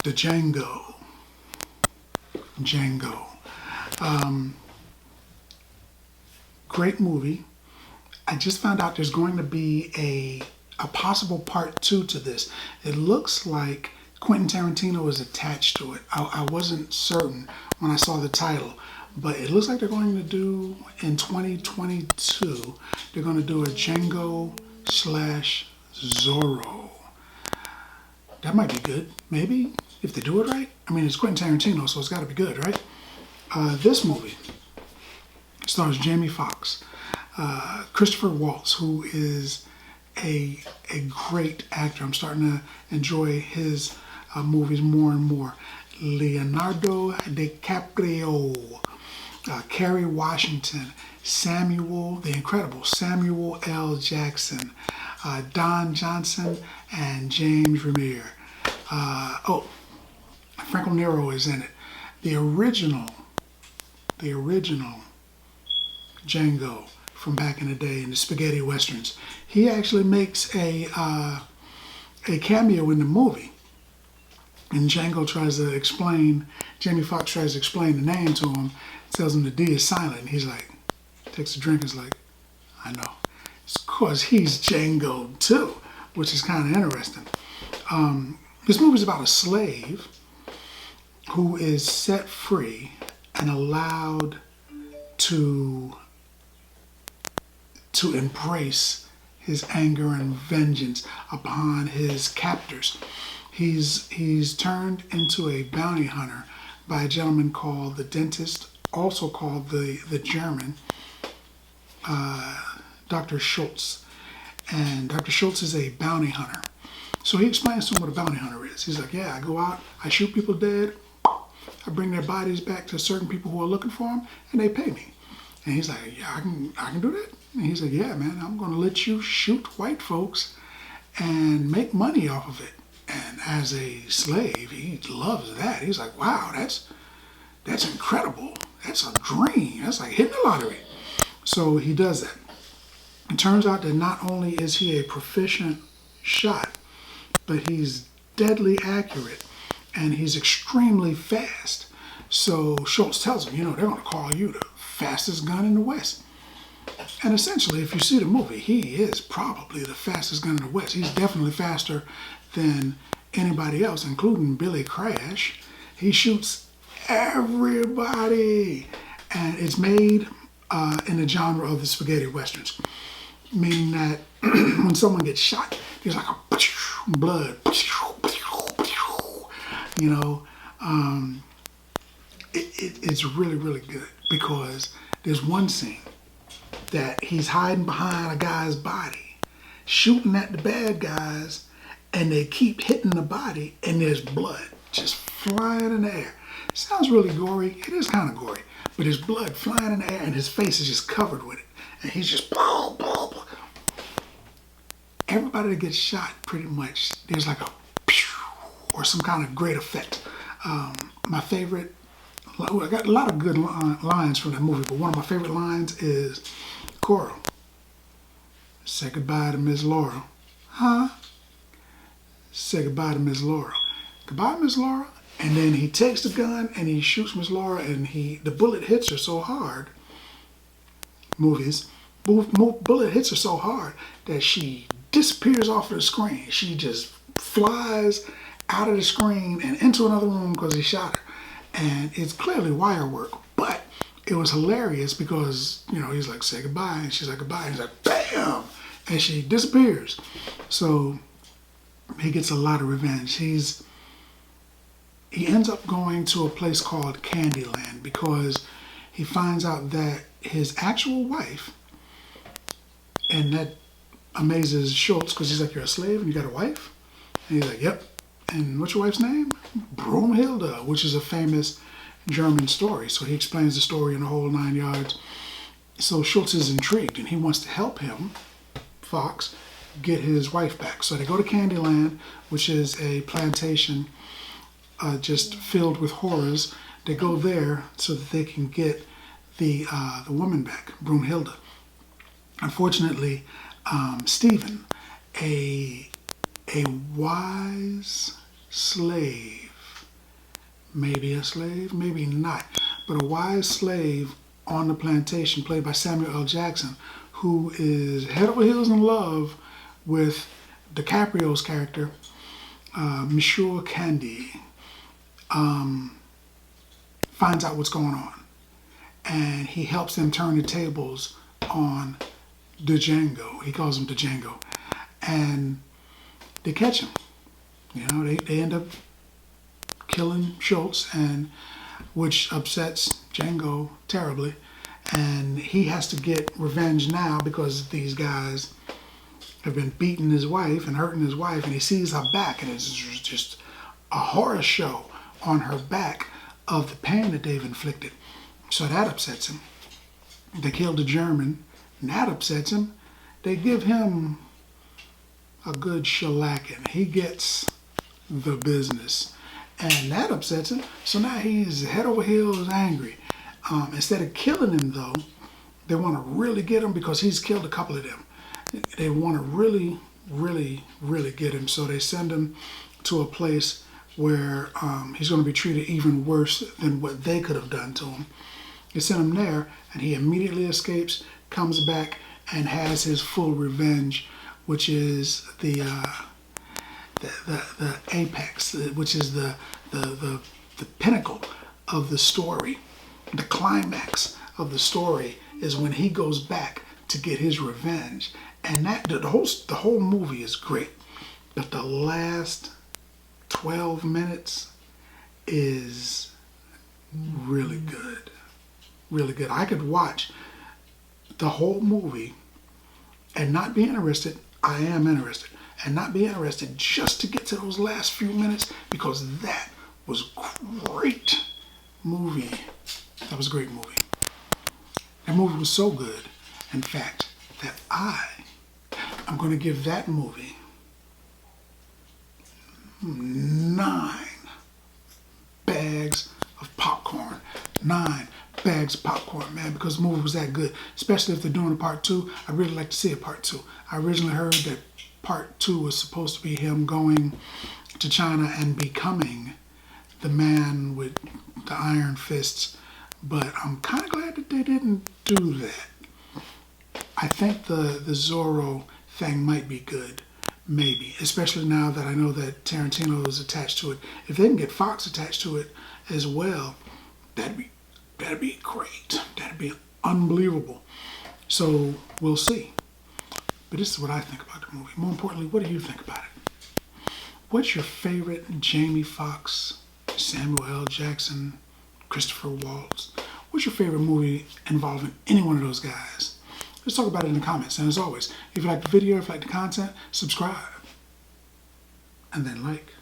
The Django. Um, Great movie. I just found out there's going to be a possible part two to this. It looks like Quentin Tarantino is attached to it. I wasn't certain when I saw the title, but it looks like they're going to do in 2022. They're going to do a Django slash Zorro. That might be good, maybe if they do it right. I mean, it's Quentin Tarantino, so it's got to be good, right? This movie stars Jamie Foxx, Christopher Waltz, who is a great actor. I'm starting to enjoy his movies more and more. Leonardo DiCaprio, Kerry Washington, the incredible Samuel L. Jackson, Don Johnson, and James Remire. Franco Nero is in it. The original Django from back in the day in the spaghetti westerns. He actually makes a cameo in the movie. And Jamie Foxx tries to explain the name to him, tells him the D is silent. And he's like, takes a drink, is like, I know. It's because he's Django too, which is kind of interesting. This movie is about a slave who is set free and allowed to embrace his anger and vengeance upon his captors. He's turned into a bounty hunter by a gentleman called the Dentist, also called the German, Dr. Schultz. And Dr. Schultz is a bounty hunter. So he explains to him what a bounty hunter is. He's like, yeah, I go out, I shoot people dead, I bring their bodies back to certain people who are looking for them, and they pay me. And he's like, yeah, I can do that. And he's like, yeah, man, I'm going to let you shoot white folks and make money off of it. And as a slave, he loves that. He's like, wow, that's incredible. That's a dream. That's like hitting the lottery. So he does that. It turns out that not only is he a proficient shot, but he's deadly accurate and he's extremely fast. So Schultz tells him, they're going to call you the fastest gun in the West. And essentially, if you see the movie, he is probably the fastest gun in the West. He's definitely faster than anybody else, including Billy Crash. He shoots everybody. And it's made in the genre of the spaghetti westerns, meaning that when someone gets shot, there's like a blood. It's really, really good because there's one scene that he's hiding behind a guy's body, shooting at the bad guys, and they keep hitting the body, and there's blood just flying in the air. It sounds really gory. It is kind of gory, but there's blood flying in the air, and his face is just covered with it, and he's just blah, blah, blah. Everybody that gets shot, pretty much, there's like a pew or some kind of great effect. My favorite, I got a lot of good lines from that movie, but one of my favorite lines is, Coral, say goodbye to Miss Laura. Huh? Say goodbye to Miss Laura. Goodbye, Miss Laura. And then he takes the gun and he shoots Miss Laura, and the bullet hits her so hard. Bullet hits her so hard that she disappears off of the screen. She just flies out of the screen and into another room because he shot her. And it's clearly wire work, but it was hilarious because, he's like, say goodbye, and she's like, goodbye, and he's like, bam, and she disappears. So he gets a lot of revenge. He ends up going to a place called Candyland because he finds out that his actual wife, and that amazes Schultz because he's like, you're a slave and you got a wife? And he's like, yep. And what's your wife's name? Broomhilda, which is a famous German story. So he explains the story in the whole 9 yards. So Schultz is intrigued and he wants to help him, Fox, get his wife back. So they go to Candyland, which is a plantation just filled with horrors. They go there so that they can get the woman back, Broomhilda. Unfortunately, Stephen, a A wise slave, maybe a slave, maybe not, but a wise slave on the plantation, played by Samuel L. Jackson, who is head over heels in love with DiCaprio's character, Monsieur Candy, finds out what's going on. And he helps them turn the tables on Django. He calls him Django. And they catch him. You know, they end up killing Schultz, and which upsets Django terribly. And he has to get revenge now because these guys have been beating his wife and hurting his wife, and he sees her back, and it's just a horror show on her back of the pain that they've inflicted. So that upsets him. They killed a German, and that upsets him. They give him a good shellacking. He gets the business, and that upsets him. So now he's head over heels angry. Instead of killing him, though, they want to really get him because he's killed a couple of them. They want to really, really, really get him. So they send him to a place where he's going to be treated even worse than what they could have done to him. They send him there, and he immediately escapes, comes back, and has his full revenge, which is the apex, which is the pinnacle of the story. The climax of the story is when he goes back to get his revenge, and that the whole movie is great, but the last 12 minutes is really good. Really good. I could watch the whole movie and not be interested. I am interested. And not be interested just to get to those last few minutes, because that was great movie. That was a great movie. That movie was so good, in fact, that I'm going to give that movie 9 bags of popcorn. 9 bags of popcorn, man, because the movie was that good. Especially if they're doing a part 2. I'd really like to see a part 2. I originally heard that part 2 was supposed to be him going to China and becoming the man with the iron fists, but I'm kind of glad that they didn't do that. I think the Zorro thing might be good, maybe, especially now that I know that Tarantino is attached to it. If they can get Fox attached to it as well, that'd be great. That'd be unbelievable. So we'll see. But this is what I think about the movie. More importantly, what do you think about it? What's your favorite Jamie Foxx, Samuel L. Jackson, Christopher Waltz? What's your favorite movie involving any one of those guys? Let's talk about it in the comments. And as always, if you like the video, if you like the content, subscribe. And then like.